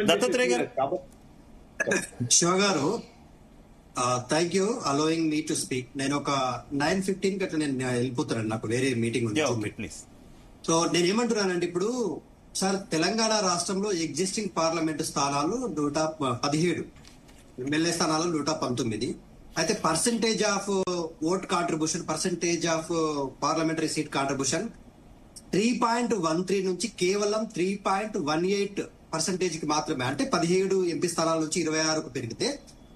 దత్తాత్రేయ గారు. శివ గారు, thank you allowing me to speak. నేను ఒక 9:15 కి అట్లా నేను వెళ్ళిపోతాను, నాకు వేరే మీటింగ్ ఉంది. ప్లీజ్. సో నేను ఏమంటున్నానంటే, ఇప్పుడు సార్ తెలంగాణ రాష్ట్రంలో ఎగ్జిస్టింగ్ పార్లమెంటు స్థానాలు 117, ఎమ్మెల్యే స్థానాలు 119. అయితే percentage of vote contribution, percentage of parliamentary seat contribution 3.13 నుంచి కేవలం 3.18% కి మాత్రమే. అంటే 17 ఎంపీ స్థానాల నుంచి 26కు పెరిగితే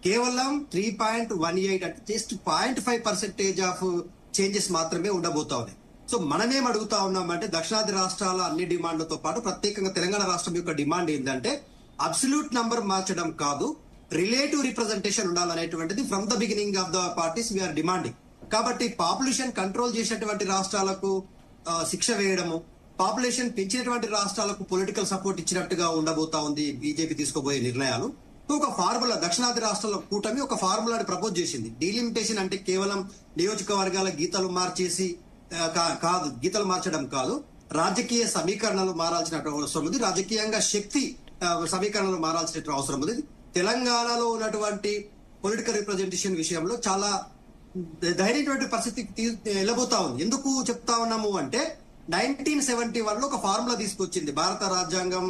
కేవలం 3.18 అంటే జస్ట్ 0.5% ఆఫ్ చేంజెస్ మాత్రమే ఉండబోతా ఉన్నాయి. సో మనమేం అడుగుతా ఉన్నామంటే, దక్షిణాది రాష్ట్రాల అన్ని డిమాండ్లతో పాటు ప్రత్యేకంగా తెలంగాణ రాష్ట్రం యొక్క డిమాండ్ ఏంటంటే, అబ్సల్యూట్ నంబర్ మార్చడం కాదు, రిలేటివ్ రిప్రజెంటేషన్ ఉండాలనేటువంటిది from the beginning of the parties we are demanding. కాబట్టి పాపులేషన్ కంట్రోల్ చేసినటువంటి రాష్ట్రాలకు శిక్ష వేయడము, పాపులేషన్ పెంచినటువంటి రాష్ట్రాలకు పొలిటికల్ సపోర్ట్ ఇచ్చినట్టుగా ఉండబోతా ఉంది బీజేపీ తీసుకోబోయే నిర్ణయాలు. ఒక ఫార్ములా, దక్షిణాది రాష్ట్రాల కూటమి ఒక ఫార్ములాని ప్రపోజ్ చేసింది. డీలిమిటేషన్ అంటే కేవలం నియోజకవర్గాల గీతలు మార్చేసి కాదు, గీతలు మార్చడం కాదు, రాజకీయ సమీకరణలు మారాల్సిన అవసరం ఉంది, రాజకీయంగా శక్తి సమీకరణలు మారాల్సిన అవసరం ఉంది. తెలంగాణలో ఉన్నటువంటి పొలిటికల్ రిప్రజెంటేషన్ విషయంలో చాలా ధైర్యటువంటి పరిస్థితికి వెళ్ళబోతా ఉంది. ఎందుకు చెప్తా ఉన్నాము అంటే, 1971 లో ఒక ఫార్ములా తీసుకొచ్చింది భారత రాజ్యాంగం.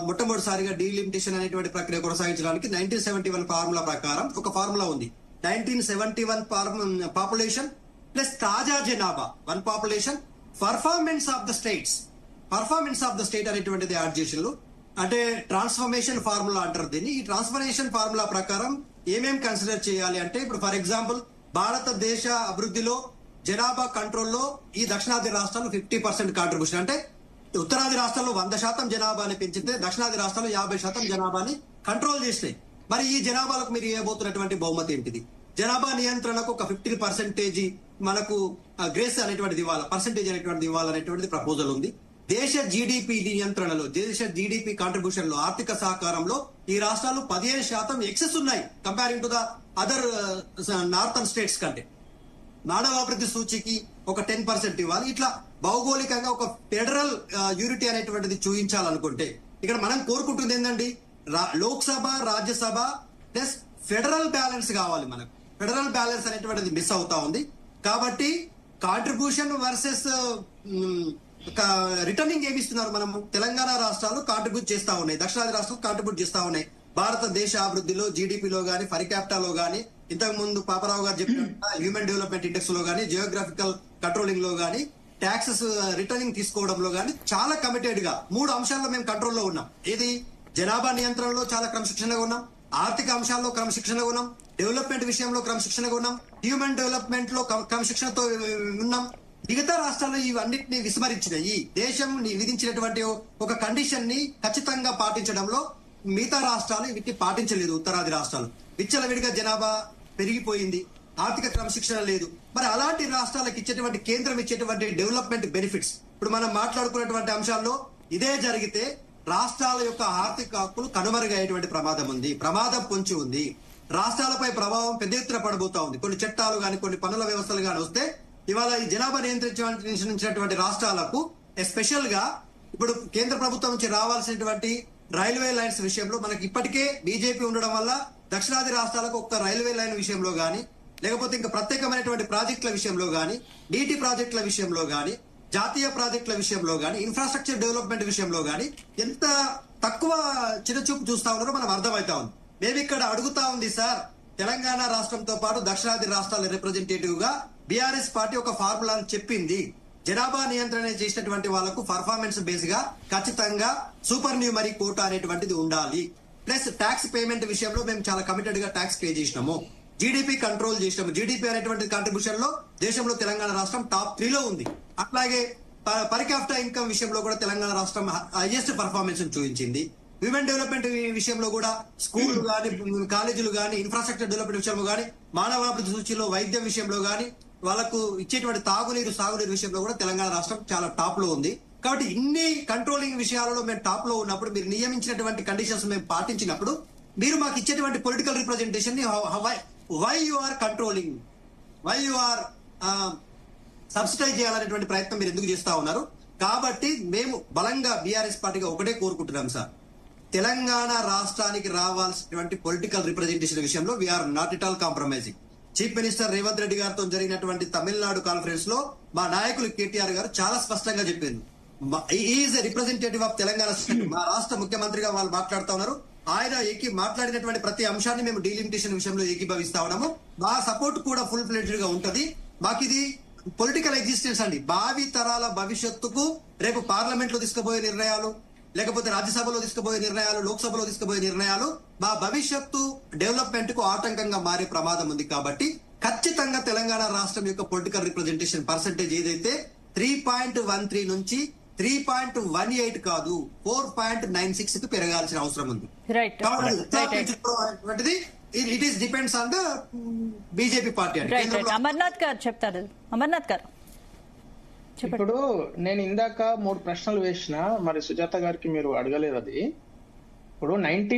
మొట్టమొదటిసారిగా డీలిమిటేషన్ అనేటువంటి ప్రక్రియ కొనసాగించడానికి 1971 ఫార్ములా ప్రకారం ఒక ఫార్ములా ఉంది. 1971 పాపులేషన్ ప్లస్ తాజా జనాభా, one population, performance of the states, performance of the state అనేటువంటిది యాడ్ చేసినారు. అంటే ట్రాన్స్ఫర్మేషన్ ఫార్ములా అంటారు దీన్ని. ఈ ట్రాన్స్ఫర్మేషన్ ఫార్ములా ప్రకారం ఏమేం కన్సిడర్ చేయాలి అంటే, ఇప్పుడు ఫర్ ఎగ్జాంపుల్ భారతదేశ అభివృద్ధిలో జనాభా కంట్రోల్లో ఈ దక్షిణాది రాష్ట్రాలు 50% కాంట్రిబ్యూషన్. అంటే ఉత్తరాది రాష్ట్రాల్లో 100% జనాభాని పెంచితే దక్షిణాది రాష్ట్రాలు 50% జనాభాని కంట్రోల్ చేసినాయి. మరి ఈ జనాభాలకు మీరు ఇవ్వబోతున్నటువంటి బహుమతి ఏంటిది? జనాభా నియంత్రణకు ఒక 50% మనకు గ్రేస్ అనేటువంటిది ఇవ్వాలి, పర్సెంటేజ్ అనేటువంటిది ఇవ్వాలనేటువంటిది ప్రపోజల్ ఉంది. దేశ జీడిపి నియంత్రణలో, దేశ జీడిపి కాంట్రిబ్యూషన్ లో, ఆర్థిక సహకారంలో ఈ రాష్ట్రాలు 15% ఎక్సెస్ ఉన్నాయి comparing to the other northern states కంటే. మానవాభివృద్ధి సూచికి ఒక 10% ఇవ్వాలి. ఇట్లా భౌగోళికంగా ఒక ఫెడరల్ యూనిటీ అనేటువంటిది చూపించాలనుకుంటే, ఇక్కడ మనం కోరుకుంటుంది ఏంటండి, Lok Sabha, Rajya Sabha plus federal balance కావాలి మనకు. ఫెడరల్ బ్యాలెన్స్ అనేటువంటిది మిస్ అవుతా ఉంది. కాబట్టి కాంట్రిబ్యూషన్ వర్సెస్ రిటర్నింగ్ ఏమి ఇస్తున్నారు మనము? తెలంగాణ రాష్ట్రాలు కాంట్రిబ్యూట్ చేస్తా ఉన్నాయి, దక్షిణాది రాష్ట్రాలు కాంట్రిబ్యూట్ చేస్తా ఉన్నాయి. భారతదేశ అభివృద్ధిలో, జీడిపిలో గానీ, పర్ క్యాపిటాలో గానీ, ఇంతకు ముందు పాపరావు గారు చెప్పినట్టు హ్యూమన్ డెవలప్మెంట్ ఇండెక్స్ లో గానీ, జియోగ్రాఫికల్ కంట్రోలింగ్ లో గానీ, ట్యాక్సెస్ రిటర్నింగ్ తీసుకోవడంలో గానీ చాలా కమిటెడ్ గా 3 అంశాల్లో మేము కంట్రోల్లో ఉన్నాం. ఏది? జనాభా నియంత్రణలో చాలా క్రమశిక్షణగా ఉన్నాం, ఆర్థిక అంశాల్లో క్రమశిక్షణగా ఉన్నాం, డెవలప్మెంట్ విషయంలో క్రమశిక్షణగా ఉన్నాం, హ్యూమన్ డెవలప్మెంట్ లో క్రమశిక్షణతో ఉన్నాం. మిగతా రాష్ట్రాలు ఇవన్నిటిని విస్మరించినాయి. దేశం విధించినటువంటి ఒక కండిషన్ ని ఖచ్చితంగా పాటించడంలో మిగతా రాష్ట్రాలు వీటిని పాటించలేదు. ఉత్తరాది రాష్ట్రాలు విచ్చలవిడిగా జనాభా పెరిగిపోయింది, ఆర్థిక క్రమశిక్షణ లేదు. మరి అలాంటి రాష్ట్రాలకు ఇచ్చేటువంటి కేంద్రం ఇచ్చేటువంటి డెవలప్మెంట్ బెనిఫిట్స్, ఇప్పుడు మనం మాట్లాడుకున్నటువంటి అంశాల్లో ఇదే జరిగితే రాష్ట్రాల యొక్క ఆర్థిక హక్కులు కనుమరుగయ్యేటువంటి ప్రమాదం ఉంది, ప్రమాదం పొంచి ఉంది. రాష్ట్రాలపై ప్రభావం పెద్ద ఎత్తున పడబోతా ఉంది. కొన్ని చట్టాలు గాని, కొన్ని పన్నుల వ్యవస్థలు గాని వస్తే ఇవాళ ఈ జనాభా నియంత్రించినటువంటి రాష్ట్రాలకు ఎస్పెషల్ గా ఇప్పుడు కేంద్ర ప్రభుత్వం నుంచి రావాల్సినటువంటి రైల్వే లైన్స్ విషయంలో మనకి ఇప్పటికే బీజేపీ ఉండడం వల్ల దక్షిణాది రాష్ట్రాలకు ఒక్క రైల్వే లైన్ విషయంలో గానీ, లేకపోతే ఇంకా ప్రత్యేకమైనటువంటి ప్రాజెక్టుల విషయంలో గానీ, నీటి ప్రాజెక్టుల విషయంలో గానీ, జాతీయ ప్రాజెక్టుల విషయంలో గానీ, ఇన్ఫ్రాస్ట్రక్చర్ డెవలప్మెంట్ విషయంలో గానీ ఎంత తక్కువ చిన్నచూపు చూస్తా ఉన్నారో మనం అర్థమవుతా ఉంది. మేము ఇక్కడ అడుగుతా ఉంది సార్, తెలంగాణ రాష్ట్రంతో పాటు దక్షిణాది రాష్ట్రాల రిప్రజెంటేటివ్ గా బీఆర్ఎస్ పార్టీ ఒక ఫార్ములాను చెప్పింది. జనాభా నియంత్రణ చేసినటువంటి వాళ్లకు పర్ఫార్మెన్స్ బేస్ గా ఖచ్చితంగా సూపర్ న్యూమరీ కోటా అనేటువంటిది ఉండాలి. ప్లస్ ట్యాక్స్ పేమెంట్ విషయంలో మేము చాలా కమిటెడ్ గా ట్యాక్స్ పే చేసినాము, జీడిపి కంట్రోల్ చేసినాము. జీడిపి అనేటువంటి కాంట్రిబ్యూషన్ లో దేశంలో తెలంగాణ రాష్ట్రం టాప్ 3 లో ఉంది. అట్లాగే పర్ క్యాపిటల్ ఇన్కమ్ విషయంలో కూడా తెలంగాణ రాష్ట్రం హైయెస్ట్ పర్ఫార్మెన్స్ చూపించింది. హ్యూమన్ డెవలప్మెంట్ విషయంలో కూడా స్కూళ్లు గానీ, కాలేజీలు గానీ, ఇన్ఫ్రాస్ట్రక్చర్ డెవలప్మెంట్ విషయంలో గానీ, మానవాభివృద్ధి సూచీలో వైద్యం విషయంలో గానీ, వాళ్ళకు ఇచ్చేటువంటి తాగునీరు, సాగునీరు విషయంలో కూడా తెలంగాణ రాష్ట్రం చాలా టాప్ లో ఉంది. కాబట్టి ఇన్ని కంట్రోలింగ్ విషయాలలో మేము టాప్ లో ఉన్నప్పుడు, మీరు నియమించినటువంటి కండిషన్స్ మేము పాటించినప్పుడు, మీరు మాకు ఇచ్చేటువంటి పొలిటికల్ రిప్రజెంటేషన్ ని why you are controlling, why you are subsidize చేయాలనేటువంటి ప్రయత్నం మీరు ఎందుకు చేస్తా ఉన్నారు? కాబట్టి మేము బలంగా బీఆర్ఎస్ పార్టీగా ఒకటే కోరుకుంటున్నాం సార్, తెలంగాణ రాష్ట్రానికి రావాల్సినటువంటి పొలిటికల్ రిప్రజెంటేషన్ విషయంలో we are not it all compromising. Chief minister Revanth Reddy గారితో జరిగినటువంటి తమిళనాడు కాన్ఫరెన్స్ లో మా నాయకులు కేటీఆర్ గారు చాలా స్పష్టంగా చెప్పింది, is representative of Telangana state. మా రాష్ట్ర ముఖ్యమంత్రిగా వాళ్ళు మాట్లాడుతూ ఉన్నారు. ఆయన మాట్లాడినటువంటి ప్రతి అంశాన్ని మేము డీలిమిటేషన్ విషయంలో ఏకీభవిస్తా ఉన్నాము. మా సపోర్ట్ కూడా ఫుల్ ఫ్లెడ్జ్డ్ గా ఉంటది. మాకు ఇది పొలిటికల్ ఎగ్జిస్టెన్స్ అండి. భావి తరాల భవిష్యత్తుకు రేపు పార్లమెంట్ లో తీసుకుపోయే నిర్ణయాలు, లేకపోతే రాజ్యసభలో తీసుకుపోయే నిర్ణయాలు, లోక్సభలో తీసుకుపోయే నిర్ణయాలు మా భవిష్యత్తు డెవలప్మెంట్ కు ఆటంకంగా మారే ప్రమాదం ఉంది. కాబట్టి ఖచ్చితంగా తెలంగాణ రాష్ట్రం యొక్క పొలిటికల్ రిప్రజెంటేషన్ పర్సెంటేజ్ ఏదైతే 3.13 నుంచి 3.18 కాదు 4.96 కి పెరగాల్సిన అవసరం ఉంది. It is depends on the BJP party. Amarnath గారు చెప్తారు. అమర్నాథ్ గారు ఇప్పుడు నేను ఇందాక 3 ప్రశ్నలు వేసిన, మరి సుజాత గారికి మీరు అడగలేదు. అది ఇప్పుడు